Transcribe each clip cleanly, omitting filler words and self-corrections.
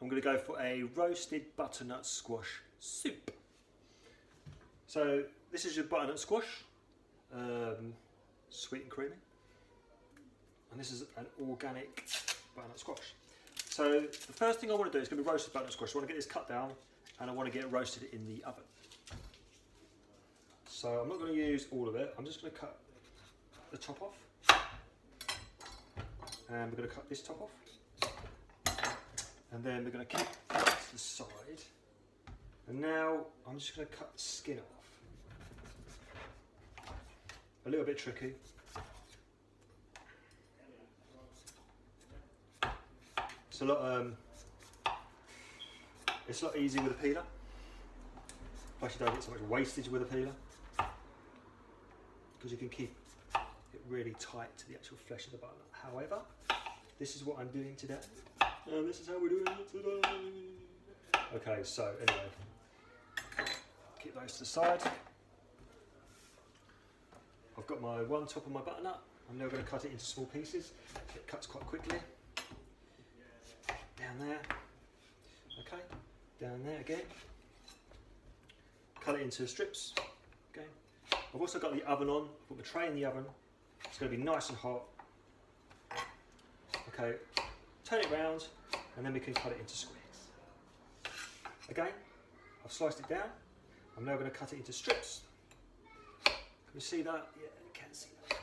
I'm going to go for a roasted butternut squash soup. So this is your butternut squash, sweet and creamy, and this is an organic butternut squash. So the first thing I want to do is going to be roasted butternut squash. I want to get this cut down and I want to get it roasted in the oven. So I'm not going to use all of it, I'm just going to cut the top off, and we're going to cut this top off, and then we're going to keep that to the side, and now I'm just going to cut the skin off. A little bit tricky. It's a lot easier with a peeler. Plus you don't get so much wastage with a peeler, because you can keep it really tight to the actual flesh of the butternut. However, this is what I'm doing today, and this is how we're doing it today. Okay, so anyway, keep those to the side. I've got my one top of my butternut. I'm now going to cut it into small pieces. It cuts quite quickly. Down there. Okay, down there again. Cut it into strips. Okay. I've also got the oven on. I've put my tray in the oven. It's going to be nice and hot. Okay, turn it round, and then we can cut it into squares. Again, I've sliced it down. I'm now going to cut it into strips. Can you see that? Yeah, you can see that.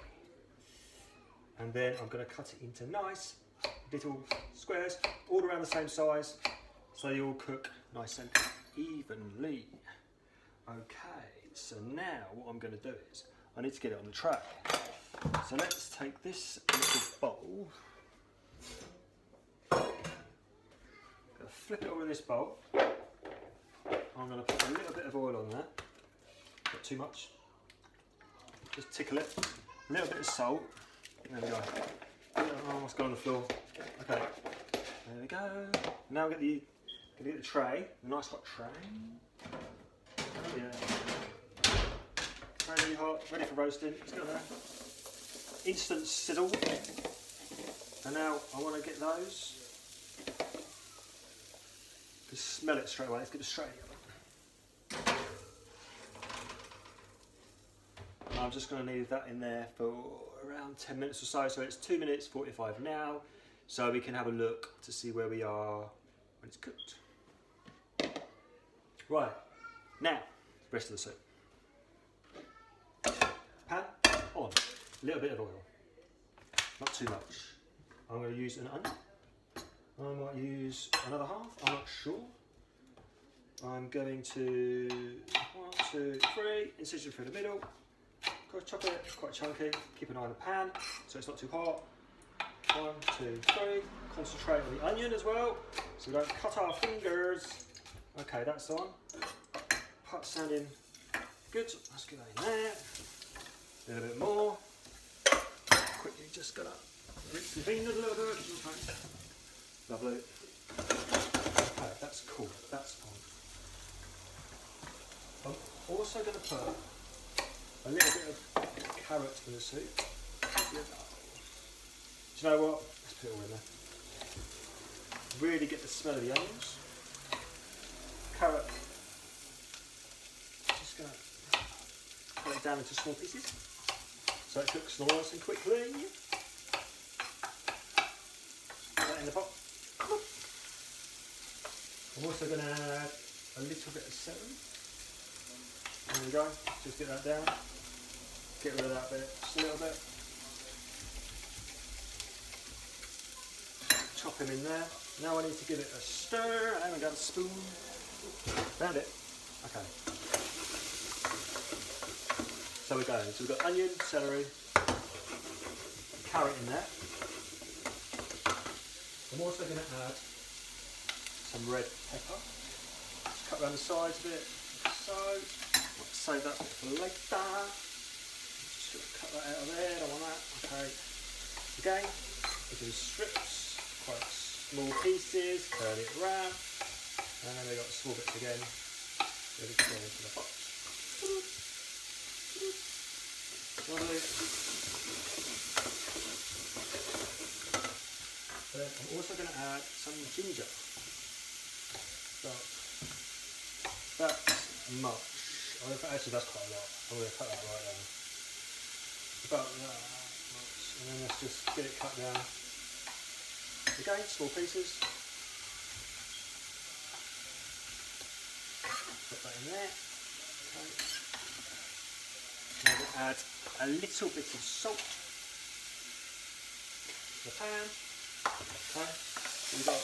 And then I'm going to cut it into nice little squares, all around the same size, so they all cook nice and evenly. Okay, so now what I'm going to do is I need to get it on the tray. So let's take this little bowl. I'm going to flip it over in this bowl. I'm going to put a little bit of oil on there, not too much. Just tickle it. A little bit of salt. There we go. Oh, it's gone on the floor. Okay, there we go. Now get the tray, a nice hot tray. Yeah. Tray really hot, ready for roasting. It's got an instant sizzle. And now I want to get those. Just smell it straight away. Let's get it straight in the oven. I'm just going to leave that in there for around 10 minutes or so. So it's 2 minutes 45 now. So we can have a look to see where we are when it's cooked. Right, now, rest of the soup. Pan on, a little bit of oil, not too much. I'm going to use an onion. I might use another half, I'm not sure. I'm going to 1, 2, 3, incision through the middle. Chop it quite chunky, keep an eye on the pan so it's not too hot. 1, 2, 3, concentrate on the onion as well so we don't cut our fingers. Okay, that's on. Part sounding good, let's get that in there. A little bit more. Quickly just gonna rinse the fingers a little bit. Okay. Lovely. Okay, that's cool, that's on. I'm also going to put a little bit of carrot in the soup. Do you know what? Let's put it all in there. Really get the smell of the onions. Carrot. Just going to cut it down into small pieces so it cooks nice and quickly. Put that in the pot. I'm also going to add a little bit of celery. There we go. Just get that down. Get rid of that bit, just a little bit. Chop him in there. Now I need to give it a stir. I haven't got a spoon. Found it. Okay. So we're going. So we've got onion, celery, carrot in there. I'm also going to add some red pepper. Just cut around the sides a bit. So, save that for later. Just cut that out of there. Don't want that. Okay. Again, we do strips, quite small pieces. Turn it around, and then we got small bits again. Ready to go into the pot. Lovely. Then I'm also going to add some ginger. That much. Actually, that's quite a lot. I'm going to cut that right down. About that much. And then let's just get it cut down. Again, small pieces. Put that in there. Okay. Now we'll add a little bit of salt to the pan. Okay. So we've got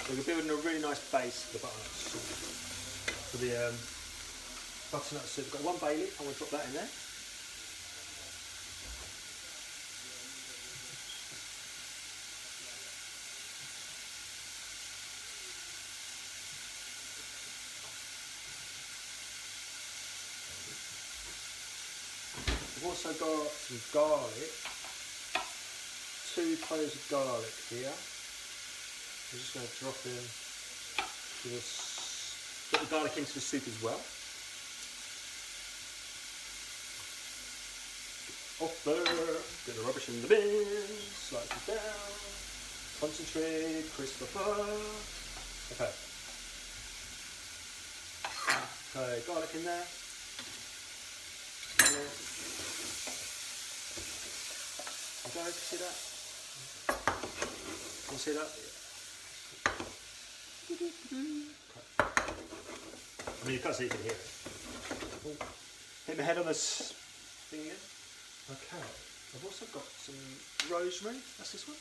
so we're building a really nice base for the butternut soup. For the butternut soup, we've got one bay leaf. I'm going to drop that in there. We've also got some garlic, 2 cloves of garlic here. I'm just going to drop in put the garlic into the soup as well. Off there, get the rubbish in the bin, slice it down, concentrate, Christopher. Okay. Okay, garlic in there. Guys, see that? Can you see that? I mean, you can't see it, you can hear it. Oh, hit my head on this thing again. Okay, I've also got some rosemary. That's this one.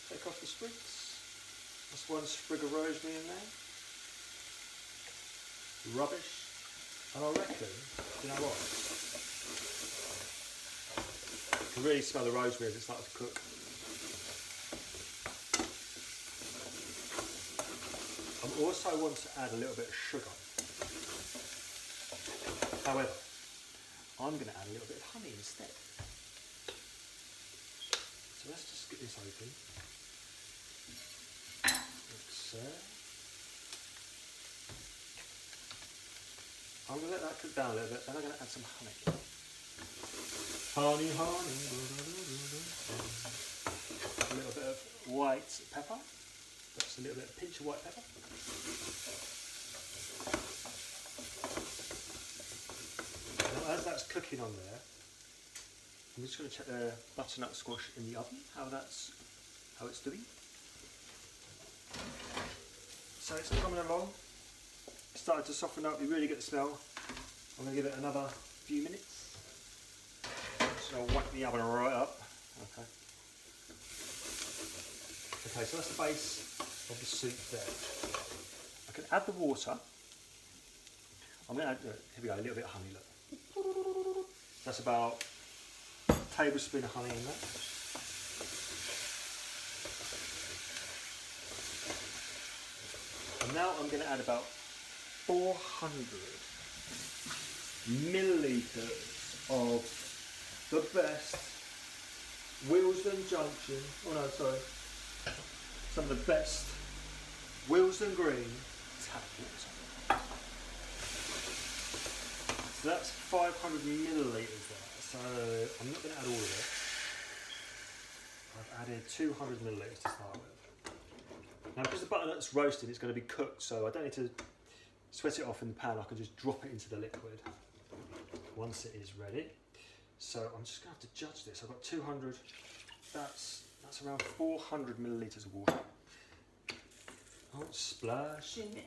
Take off the sprigs. That's 1 sprig of rosemary in there. Rubbish. And I reckon, you know what? You can really smell the rosemary as it starts to cook. I also want to add a little bit of sugar. However, I'm going to add a little bit of honey instead. So let's just get this open. Like so. I'm going to let that cook down a little bit, then I'm going to add some honey. Honey, honey. A little bit of white pepper. That's a little bit of pinch of white pepper. Now as that's cooking on there, I'm just going to check the butternut squash in the oven, how it's doing. So it's coming along. It's started to soften up, you really get the smell. I'm going to give it another few minutes. So I'll whack the oven right up. Okay. Okay, so that's the base of the soup there. I can add the water. I'm going to add, here we go, a little bit of honey, look. That's about a tablespoon of honey in there. And now I'm going to add about 400 millilitres of the best Willesden Junction, some of the best Willesden Green tap water. So that's 500 millilitres there, so I'm not going to add all of it. I've added 200 millilitres to start with. Now because the butternut's roasted, it's going to be cooked, so I don't need to sweat it off in the pan, I can just drop it into the liquid once it is ready. So I'm just going to have to judge this. I've got 200, that's around 400 millilitres of water. Oh, splashing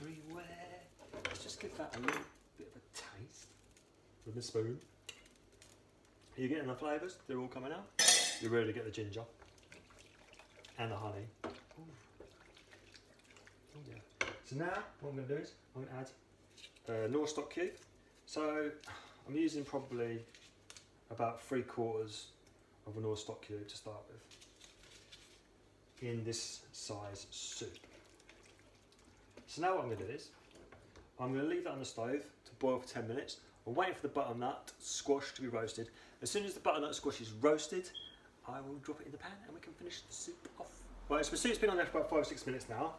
everywhere. Let's just give that a little bit of a taste with the spoon. Are you getting the flavours? They're all coming out. You really get the ginger and the honey. Ooh. Oh yeah. So now what I'm going to do is I'm going to add a Knorr stock cube. So I'm using probably about 3/4 of a Knorr stock cube to start with in this size soup. So now what I'm going to do is I'm going to leave that on the stove to boil for 10 minutes. I'm waiting for the butternut squash to be roasted. As soon as the butternut squash is roasted, I will drop it in the pan and we can finish the soup off. Right, so the soup's been on there for about 5 or 6 minutes now.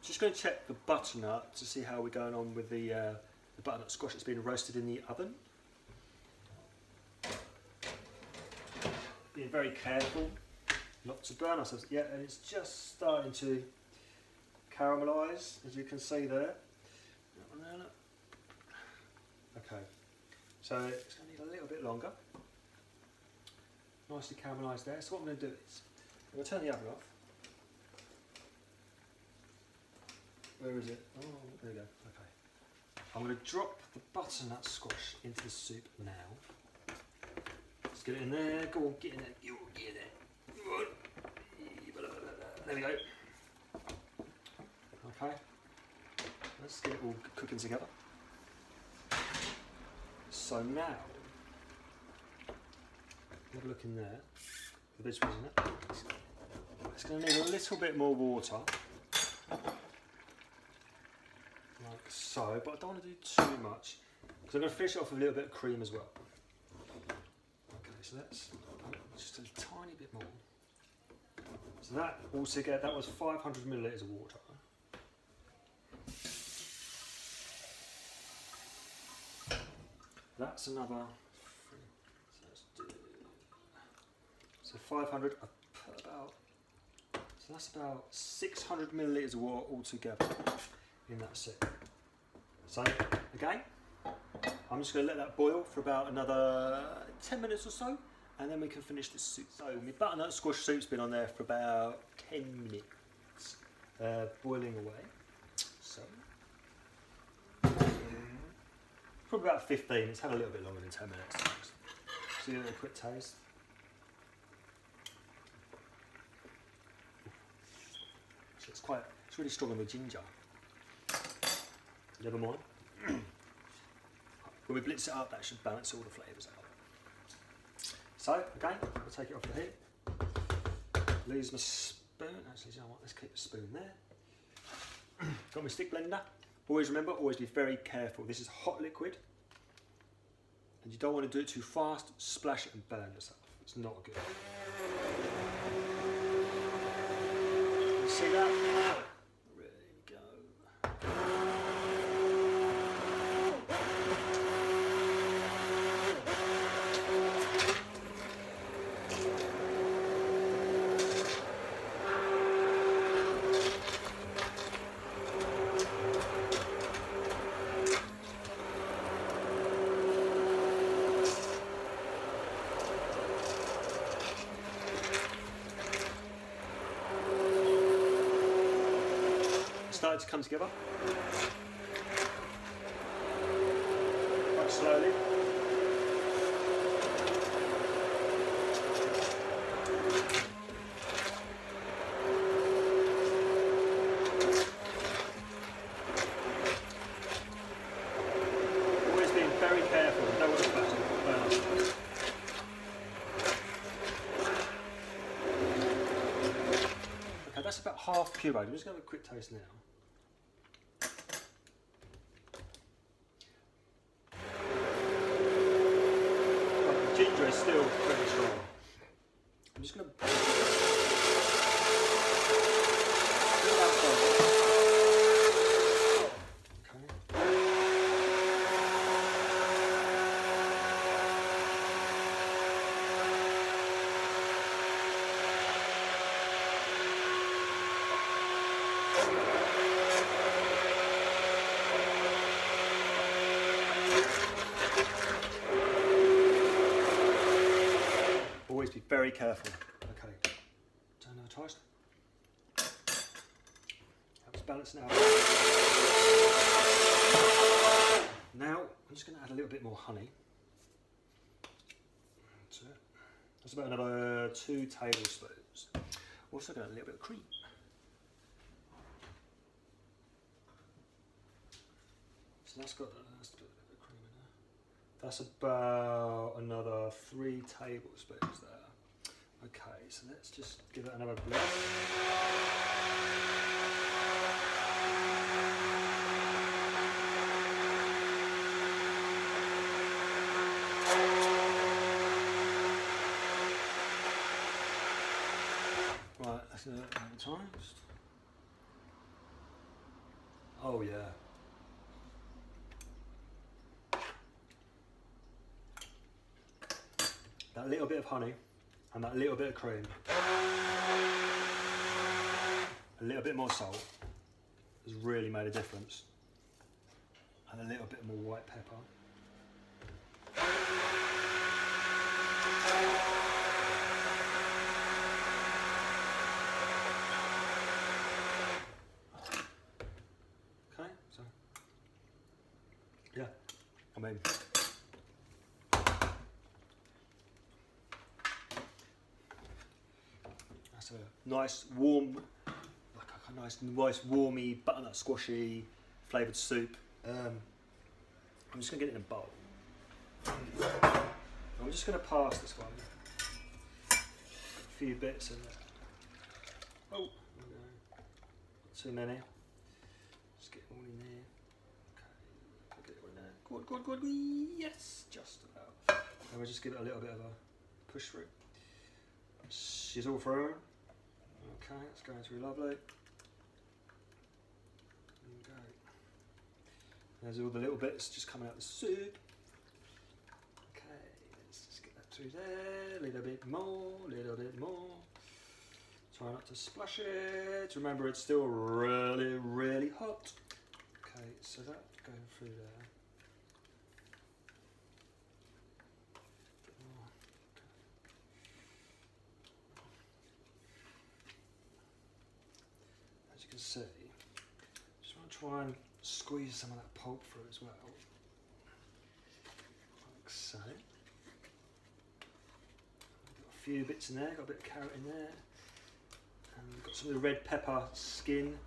Just going to check the butternut to see how we're going on with the butternut squash that's been roasted in the oven. Being very careful Lots of burn ourselves. Yeah, and it's just starting to caramelise, as you can see there. Okay, so it's going to need a little bit longer. Nicely caramelised there. So what I'm going to do is, I'm going to turn the oven off. Where is it? Oh, there we go. Okay. I'm going to drop the butternut squash into the soup now. Let's get it in there. Go on, get in there. You get in there. There we go. Okay. Let's get it all cooking together. So now, have a look in there. The vegetables in it. It's going to need a little bit more water. Like so, but I don't want to do too much because I'm going to finish it off with a little bit of cream as well. Okay, so that's just a tiny bit more. So that altogether, that was 500 millilitres of water. That's another. So 500. I put about. So that's about 600 millilitres of water altogether in that soup. So again, I'm just going to let that boil for about another 10 minutes or so, and then we can finish this soup. So my butternut squash soup's been on there for about 10 minutes, boiling away. So probably about 15. It's had a little bit longer than 10 minutes. So give it a quick taste. So it's really strong with ginger. Never mind. When we blitz it up, that should balance all the flavours out. So, again, I'll take it off the heat. Lose my spoon. Actually, you know what? Let's keep the spoon there. Got my stick blender. Always remember, always be very careful. This is hot liquid. And you don't want to do it too fast, splash it and burn yourself. It's not good. You see that? There we go. Starting to come together quite slowly. Always being very careful, don't want to splash it. Okay, that's about half pureed. I'm just going to have a quick taste now. Ginger is still pretty strong. I'm just going to always be very careful. Okay, turn another toast. That was balancing out. Now I'm just going to add a little bit more honey. That's it. That's about another 2 tablespoons. Also going to add a little bit of cream. So that's got a bit of cream in there. That's about another 3 tablespoons there. Okay, so let's just give it another blend. Right, let's do it another toast. Oh yeah. That little bit of honey and that little bit of cream. A little bit more salt has really made a difference, and a little bit more white pepper. Okay, so yeah, I mean, that's a nice warm, like a nice warmy butternut squashy flavoured soup. I'm just gonna get it in a bowl. I'm just gonna pass this one. A few bits in there. Oh, not too many. Just get it all in there. Okay, get it all in there. Good, good, good. Yes, just about. And we'll just give it a little bit of a push through. She's all through. Okay, it's going through lovely. There we go. There's all the little bits just coming out of the soup. Okay, let's just get that through there. A little bit more, little bit more. Try not to splash it. Remember, it's still really, really hot. Okay, so that's going through there. As you can see, just want to try and squeeze some of that pulp through as well. Like so. Got a few bits in there, got a bit of carrot in there. And we've got some of the red pepper skin.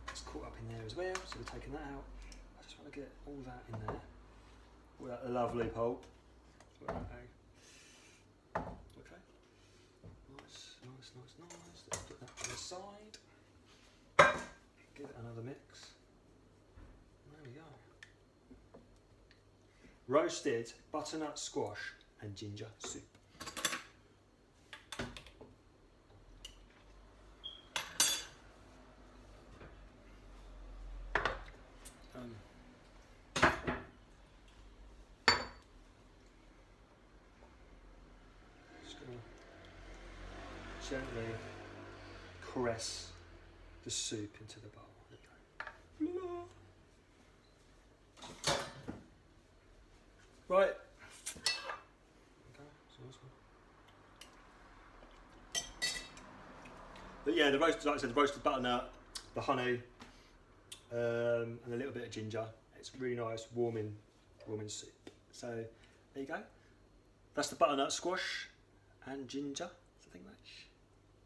It's caught up in there as well, so we're taking that out. I just want to get all that in there. All that lovely pulp. Okay. Nice, nice, nice, nice. Let's put that to the side. Give it another mix. There we go. Roasted butternut squash and ginger soup. Just gonna gently caress the soup into the bowl. Right. Okay, so this one. But yeah, the roasted, like I said, the roasted butternut, the honey, and a little bit of ginger. It's really nice, warming soup. So there you go. That's the butternut squash and ginger. So thank you very much.